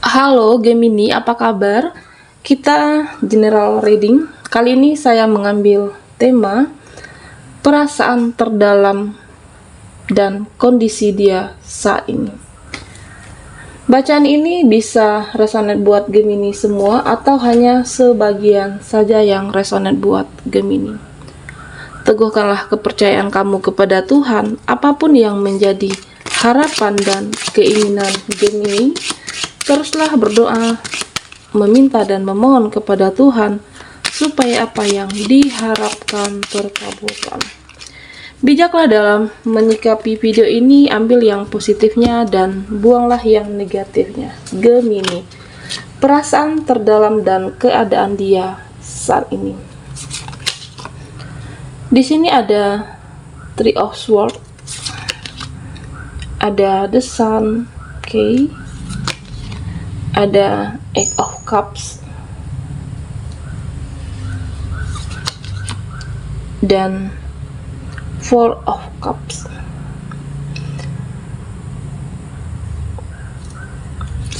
Halo Gemini, apa kabar? Kita general reading. Kali ini saya mengambil tema perasaan terdalam dan kondisi dia saat ini. Bacaan ini bisa resonate buat Gemini semua atau hanya sebagian saja yang resonate buat Gemini. Teguhkanlah kepercayaan kamu kepada Tuhan, apapun yang menjadi harapan dan keinginan Gemini. Teruslah berdoa, meminta dan memohon kepada Tuhan supaya apa yang diharapkan terkabulkan. Bijaklah dalam menyikapi video ini, ambil yang positifnya dan buanglah yang negatifnya. Gemini, perasaan terdalam dan keadaan dia saat ini. Di sini ada Three of Swords, ada The Sun, ada Eight of Cups dan Four of Cups.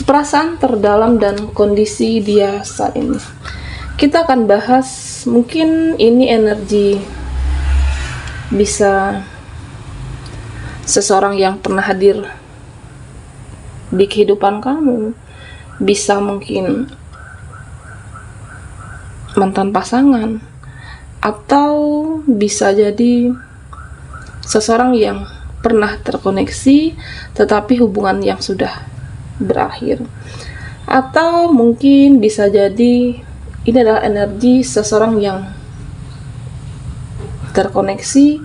Perasaan terdalam dan kondisi dia saat ini. Kita akan bahas, mungkin ini energi bisa seseorang yang pernah hadir di kehidupan kamu, bisa mungkin mantan pasangan, atau bisa jadi seseorang yang pernah terkoneksi tetapi hubungan yang sudah berakhir, atau mungkin bisa jadi ini adalah energi seseorang yang terkoneksi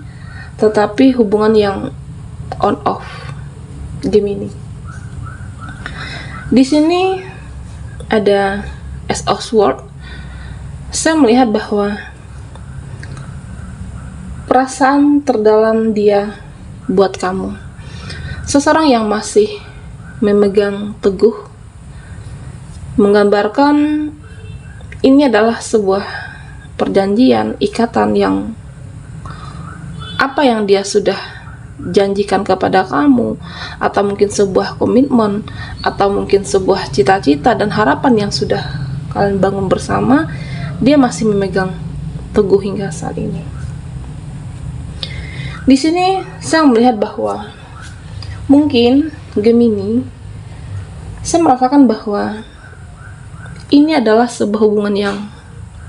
tetapi hubungan yang on off. Gemini, di sini ada Ace of Swords. Saya melihat bahwa perasaan terdalam dia buat kamu, seseorang yang masih memegang teguh, menggambarkan ini adalah sebuah perjanjian, ikatan yang apa yang dia sudah janjikan kepada kamu, atau mungkin sebuah komitmen, atau mungkin sebuah cita-cita dan harapan yang sudah kalian bangun bersama, dia masih memegang teguh hingga saat ini. Di sini saya melihat bahwa mungkin Gemini, saya merasakan bahwa ini adalah sebuah hubungan yang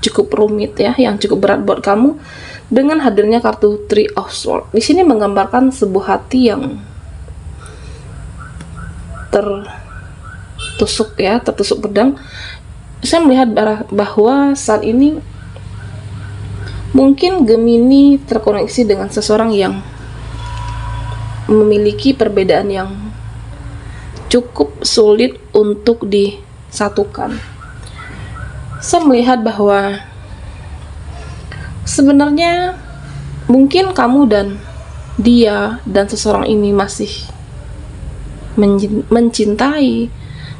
cukup rumit ya, yang cukup berat buat kamu. Dengan hadirnya kartu Three of Swords, di sini menggambarkan sebuah hati yang tertusuk pedang. Saya melihat bahwa saat ini mungkin Gemini terkoneksi dengan seseorang yang memiliki perbedaan yang cukup sulit untuk disatukan. Saya melihat bahwa sebenarnya mungkin kamu dan dia dan seseorang ini masih mencintai,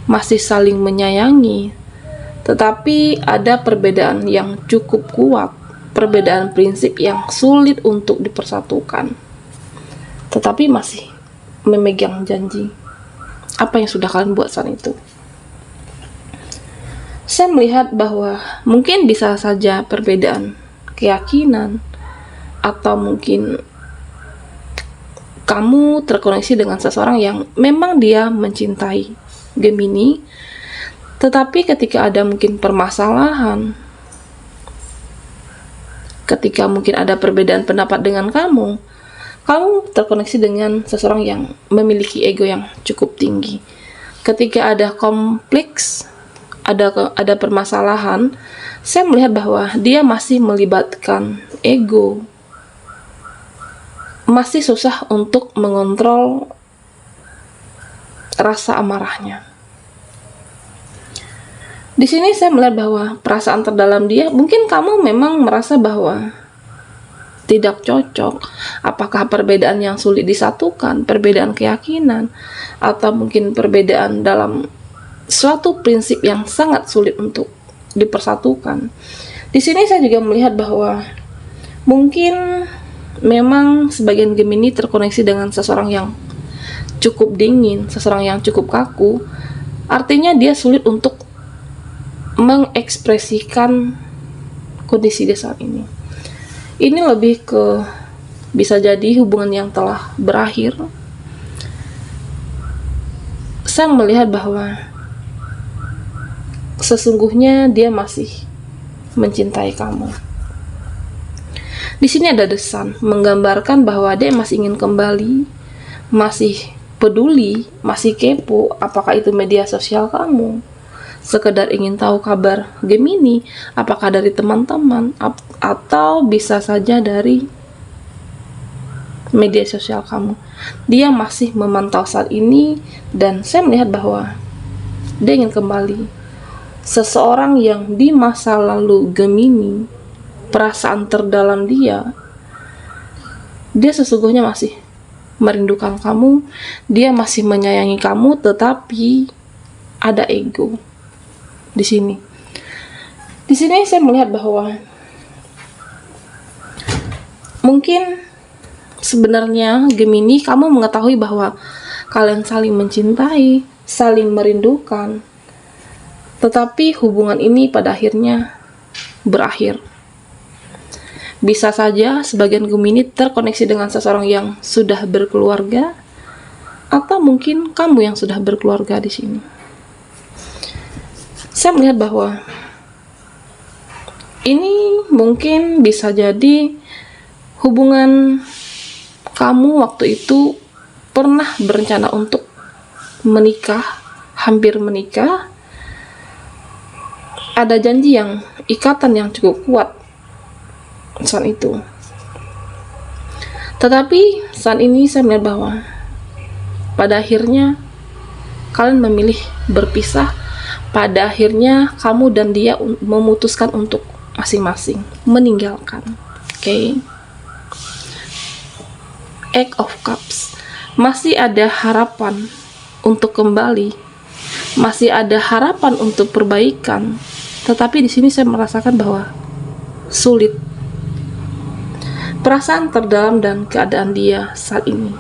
masih saling menyayangi, tetapi ada perbedaan yang cukup kuat, perbedaan prinsip yang sulit untuk dipersatukan, tetapi masih memegang janji apa yang sudah kalian buat saat itu. Saya melihat bahwa mungkin bisa saja perbedaan keyakinan, atau mungkin kamu terkoneksi dengan seseorang yang memang dia mencintai Gemini, tetapi ketika ada mungkin permasalahan, ketika mungkin ada perbedaan pendapat dengan kamu terkoneksi dengan seseorang yang memiliki ego yang cukup tinggi. Ketika ada kompleks, ada permasalahan, saya melihat bahwa dia masih melibatkan ego, masih susah untuk mengontrol rasa amarahnya. Di sini saya melihat bahwa perasaan terdalam dia, mungkin kamu memang merasa bahwa tidak cocok, apakah perbedaan yang sulit disatukan, perbedaan keyakinan, atau mungkin perbedaan dalam suatu prinsip yang sangat sulit untuk dipersatukan. Di sini saya juga melihat bahwa mungkin memang sebagian Gemini terkoneksi dengan seseorang yang cukup dingin, seseorang yang cukup kaku, Artinya dia sulit untuk mengekspresikan kondisi dia saat ini. Ini lebih ke bisa jadi hubungan yang telah berakhir. Saya melihat bahwa sesungguhnya dia masih mencintai kamu. Di sini ada The Sun menggambarkan bahwa dia masih ingin kembali, masih peduli, masih kepo apakah itu media sosial kamu, sekedar ingin tahu kabar Gemini, apakah dari teman-teman atau bisa saja dari media sosial kamu. Dia masih memantau saat ini, dan saya melihat bahwa dia ingin kembali. Seseorang yang di masa lalu Gemini, perasaan terdalam dia sesungguhnya masih merindukan kamu, dia masih menyayangi kamu, tetapi ada ego di sini. Di sini saya melihat bahwa mungkin sebenarnya Gemini, kamu mengetahui bahwa kalian saling mencintai, saling merindukan, tetapi hubungan ini pada akhirnya berakhir. Bisa saja sebagian Gemini terkoneksi dengan seseorang yang sudah berkeluarga, atau mungkin kamu yang sudah berkeluarga di sini. Saya melihat bahwa ini mungkin bisa jadi hubungan kamu waktu itu pernah berencana untuk menikah, hampir menikah. Ada janji yang, ikatan yang cukup kuat saat itu. Tetapi saat ini saya melihat bahwa pada akhirnya kalian memilih berpisah. Pada akhirnya kamu dan dia memutuskan untuk masing-masing meninggalkan. Oke. Eight of Cups. Masih ada harapan untuk kembali. Masih ada harapan untuk perbaikan. Tetapi di sini saya merasakan bahwa sulit. Perasaan terdalam dan keadaan dia saat ini.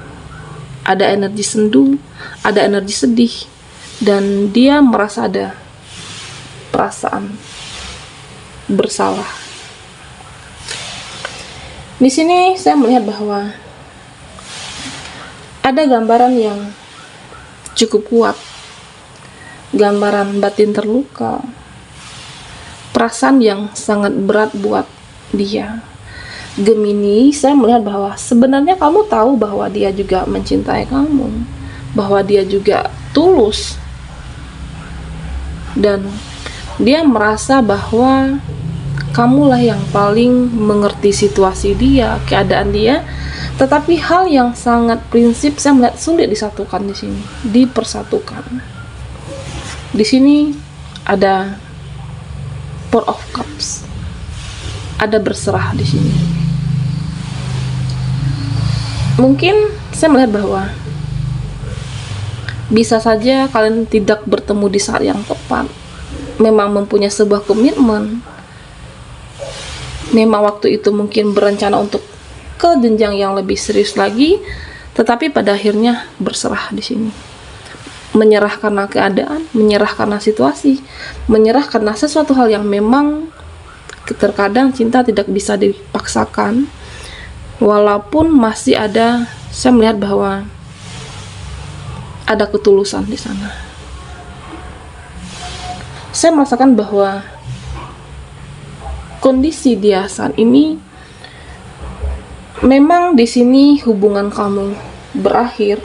Ada energi sendu, ada energi sedih, dan dia merasa ada perasaan bersalah. Di sini saya melihat bahwa ada gambaran yang cukup kuat. Gambaran batin terluka. Perasaan yang sangat berat buat dia. Gemini, saya melihat bahwa sebenarnya kamu tahu bahwa dia juga mencintai kamu, bahwa dia juga tulus, dan dia merasa bahwa kamulah yang paling mengerti situasi dia, keadaan dia. Tetapi hal yang sangat prinsip saya melihat sulit disatukan di sini, dipersatukan. Di sini ada Four of Cups, ada berserah di sini. Mungkin saya melihat bahwa bisa saja kalian tidak bertemu di saat yang tepat. Memang mempunyai sebuah komitmen. Memang waktu itu mungkin berencana untuk ke jenjang yang lebih serius lagi, tetapi pada akhirnya berserah di sini. Menyerah karena keadaan, menyerah karena situasi, menyerah karena sesuatu hal yang memang terkadang cinta tidak bisa dipaksakan. Walaupun masih ada, saya melihat bahwa ada ketulusan di sana. Saya merasakan bahwa kondisi dia saat ini memang di sini hubungan kamu berakhir,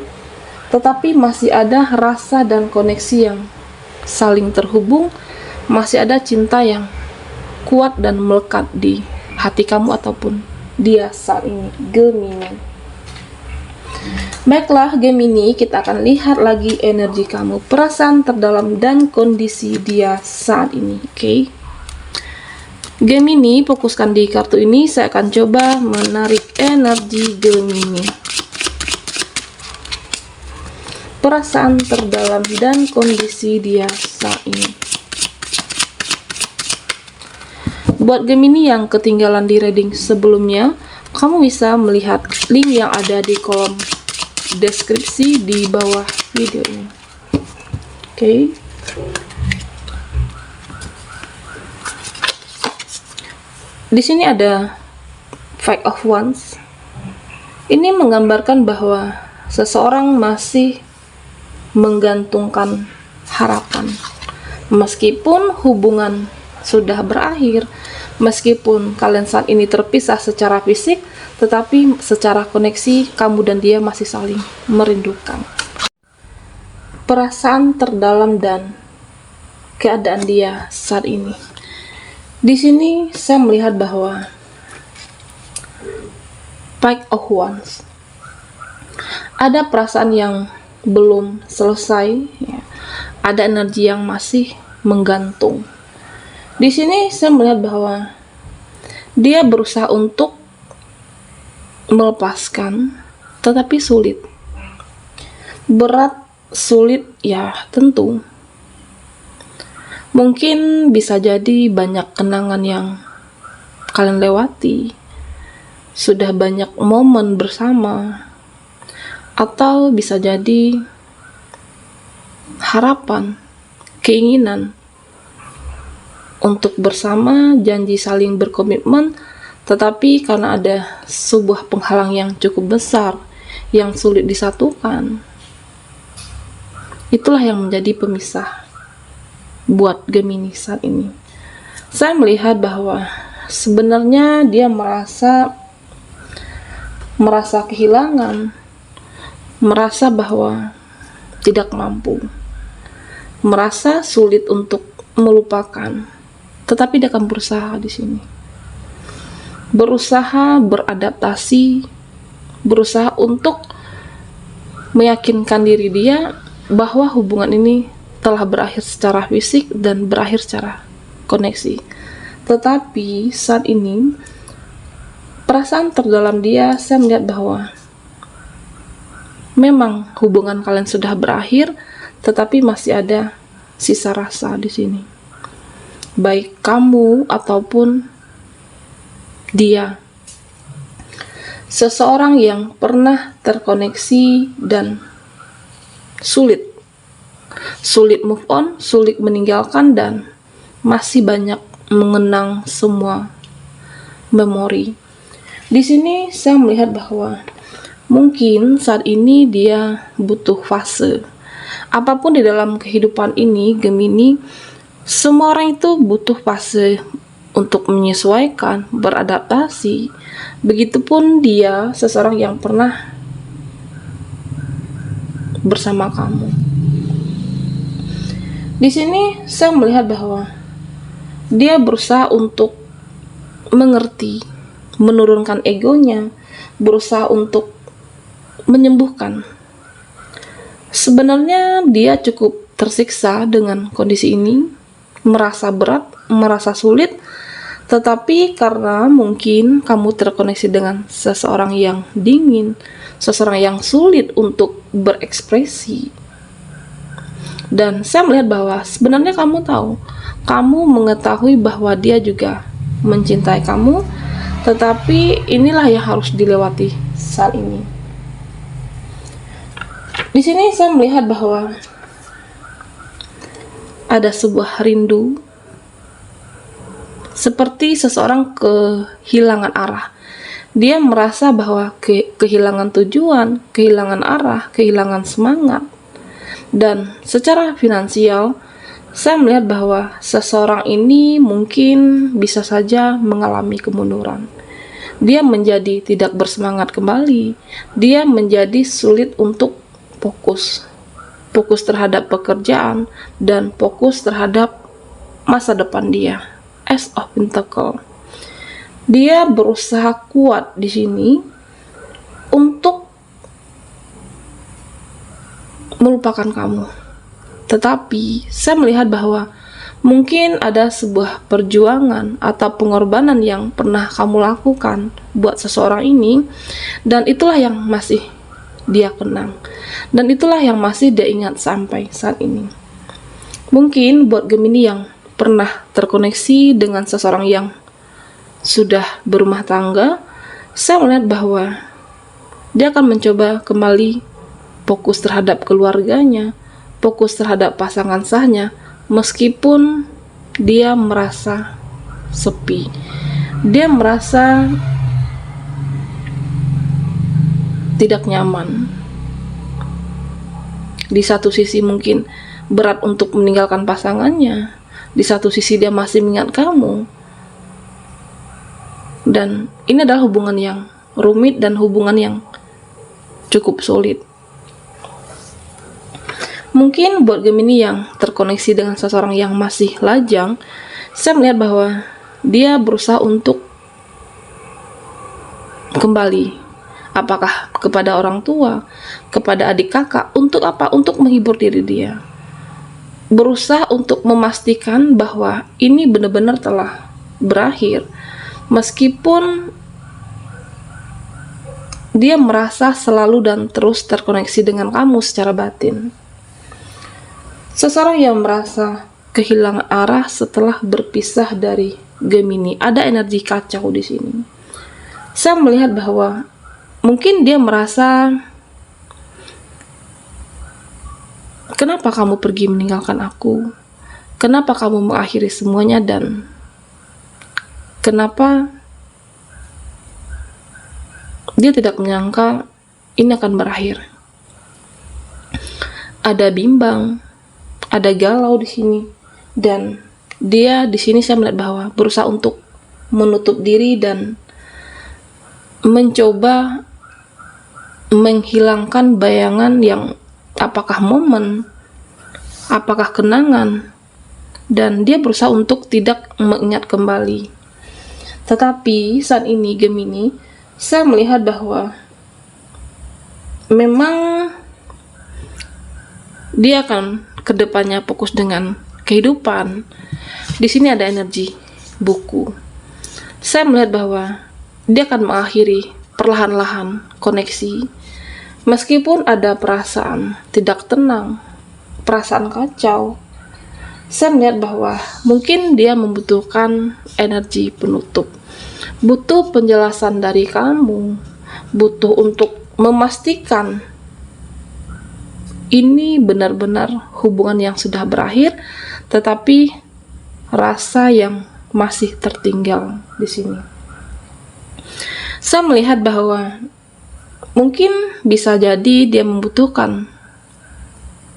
tetapi masih ada rasa dan koneksi yang saling terhubung, masih ada cinta yang kuat dan melekat di hati kamu ataupun dia saat ini, Gemini. Baiklah Gemini, kita akan lihat lagi energi kamu, perasaan terdalam dan kondisi dia saat ini. Oke. Gemini, fokuskan di kartu ini. Saya akan coba menarik energi Gemini. Perasaan terdalam dan kondisi dia saat ini. Buat Gemini yang ketinggalan di reading sebelumnya, kamu bisa melihat link yang ada di kolom deskripsi di bawah video ini. Oke. Di sini ada Five of Wands. Ini menggambarkan bahwa seseorang masih menggantungkan harapan. Meskipun hubungan sudah berakhir, meskipun kalian saat ini terpisah secara fisik, tetapi secara koneksi kamu dan dia masih saling merindukan. Perasaan terdalam dan keadaan dia saat ini. Di sini saya melihat bahwa Five of Wands, ada perasaan yang belum selesai, ya. Ada energi yang masih menggantung. Di sini saya melihat bahwa dia berusaha untuk melepaskan, tetapi sulit. Berat, sulit, ya tentu. Mungkin bisa jadi banyak kenangan yang kalian lewati, sudah banyak momen bersama, atau bisa jadi harapan, keinginan untuk bersama, janji saling berkomitmen, tetapi karena ada sebuah penghalang yang cukup besar yang sulit disatukan, itulah yang menjadi pemisah buat Gemini saat ini. Saya melihat bahwa sebenarnya dia merasa kehilangan, merasa bahwa tidak mampu, merasa sulit untuk melupakan, tetapi dia akan berusaha di sini. Berusaha beradaptasi, berusaha untuk meyakinkan diri dia bahwa hubungan ini telah berakhir secara fisik dan berakhir secara koneksi. Tetapi saat ini perasaan terdalam dia, saya melihat bahwa memang hubungan kalian sudah berakhir, tetapi masih ada sisa rasa di sini. Baik kamu ataupun dia. Seseorang yang pernah terkoneksi dan sulit move on, sulit meninggalkan, dan masih banyak mengenang semua memori. Di sini saya melihat bahwa mungkin saat ini dia butuh fase. Apapun di dalam kehidupan ini, Gemini, semua orang itu butuh fase untuk menyesuaikan, beradaptasi. Begitupun dia, seseorang yang pernah bersama kamu. Di sini saya melihat bahwa dia berusaha untuk mengerti, menurunkan egonya, berusaha untuk menyembuhkan. Sebenarnya dia cukup tersiksa dengan kondisi ini, merasa berat, merasa sulit, tetapi karena mungkin kamu terkoneksi dengan seseorang yang dingin, seseorang yang sulit untuk berekspresi. Dan saya melihat bahwa sebenarnya kamu mengetahui bahwa dia juga mencintai kamu, tetapi inilah yang harus dilewati saat ini. Di sini saya melihat bahwa ada sebuah rindu, seperti seseorang kehilangan arah. Dia merasa bahwa kehilangan tujuan, kehilangan arah, kehilangan semangat. Dan secara finansial, saya melihat bahwa seseorang ini mungkin bisa saja mengalami kemunduran. Dia menjadi tidak bersemangat kembali. Dia menjadi sulit untuk fokus terhadap pekerjaan dan fokus terhadap masa depan dia. Ace of Pentacles. Dia berusaha kuat di sini untuk melupakan kamu. Tetapi saya melihat bahwa mungkin ada sebuah perjuangan atau pengorbanan yang pernah kamu lakukan buat seseorang ini, dan itulah yang masih dia kenang, dan itulah yang masih dia ingat sampai saat ini. Mungkin buat Gemini yang pernah terkoneksi dengan seseorang yang sudah berumah tangga, saya melihat bahwa dia akan mencoba kembali fokus terhadap keluarganya, fokus terhadap pasangan sahnya, meskipun dia merasa sepi. Dia merasa tidak nyaman. Di satu sisi mungkin berat untuk meninggalkan pasangannya, di satu sisi dia masih mengingat kamu. Dan ini adalah hubungan yang rumit dan hubungan yang cukup sulit. Mungkin buat Gemini yang terkoneksi dengan seseorang yang masih lajang, saya melihat bahwa dia berusaha untuk kembali. Apakah kepada orang tua, kepada adik kakak, untuk apa? Untuk menghibur diri dia. Berusaha untuk memastikan bahwa ini benar-benar telah berakhir. Meskipun dia merasa selalu dan terus terkoneksi dengan kamu secara batin. Seseorang yang merasa kehilangan arah setelah berpisah dari Gemini, ada energi kacau di sini. Saya melihat bahwa mungkin dia merasa, kenapa kamu pergi meninggalkan aku? Kenapa kamu mengakhiri semuanya? Dan kenapa dia tidak menyangka ini akan berakhir? Ada bimbang, ada galau di sini, dan dia di sini saya melihat bahwa berusaha untuk menutup diri dan mencoba menghilangkan bayangan yang apakah momen, apakah kenangan, dan dia berusaha untuk tidak mengingat kembali. Tetapi saat ini Gemini, saya melihat bahwa memang dia akan kedepannya fokus dengan kehidupan. Di sini ada energi buku. Saya melihat bahwa dia akan mengakhiri perlahan-lahan koneksi. Meskipun ada perasaan tidak tenang, perasaan kacau, saya melihat bahwa mungkin dia membutuhkan energi penutup. Butuh penjelasan dari kamu, butuh untuk memastikan ini benar-benar hubungan yang sudah berakhir, tetapi rasa yang masih tertinggal di sini. Saya melihat bahwa mungkin bisa jadi dia membutuhkan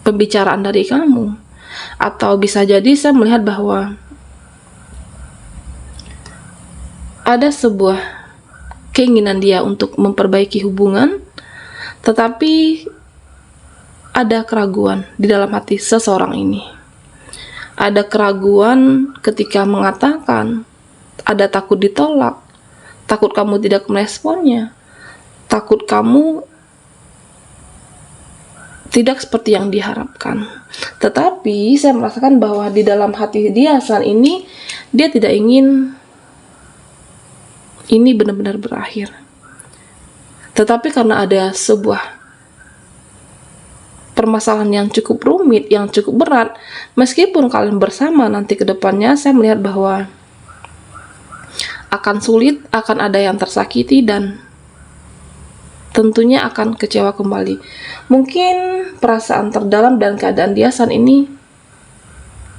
pembicaraan dari kamu, atau bisa jadi saya melihat bahwa ada sebuah keinginan dia untuk memperbaiki hubungan, tetapi ada keraguan di dalam hati seseorang ini. Ada keraguan ketika mengatakan, ada takut ditolak, takut kamu tidak meresponnya, takut kamu tidak seperti yang diharapkan. Tetapi saya merasakan bahwa di dalam hati dia saat ini, dia tidak ingin ini benar-benar berakhir. Tetapi karena ada sebuah permasalahan yang cukup rumit, yang cukup berat, meskipun kalian bersama nanti ke depannya, saya melihat bahwa akan sulit, akan ada yang tersakiti, dan tentunya akan kecewa kembali. Mungkin perasaan terdalam dan keadaan dia saat ini,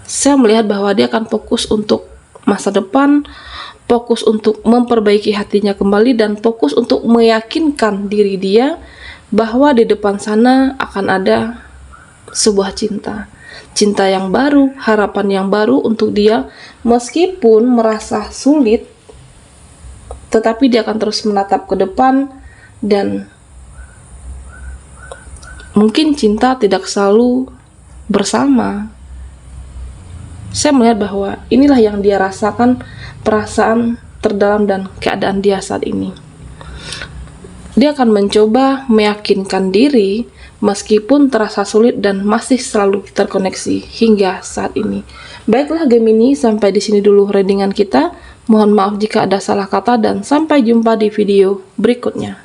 saya melihat bahwa dia akan fokus untuk masa depan, fokus untuk memperbaiki hatinya kembali, dan fokus untuk meyakinkan diri dia bahwa di depan sana akan ada sebuah cinta yang baru, harapan yang baru untuk dia. Meskipun merasa sulit, tetapi dia akan terus menatap ke depan, dan mungkin cinta tidak selalu bersama. Saya melihat bahwa inilah yang dia rasakan, perasaan terdalam dan keadaan dia saat ini. Dia akan mencoba meyakinkan diri meskipun terasa sulit dan masih selalu terkoneksi hingga saat ini. Baiklah Gemini, sampai di sini dulu readingan kita. Mohon maaf jika ada salah kata, dan sampai jumpa di video berikutnya.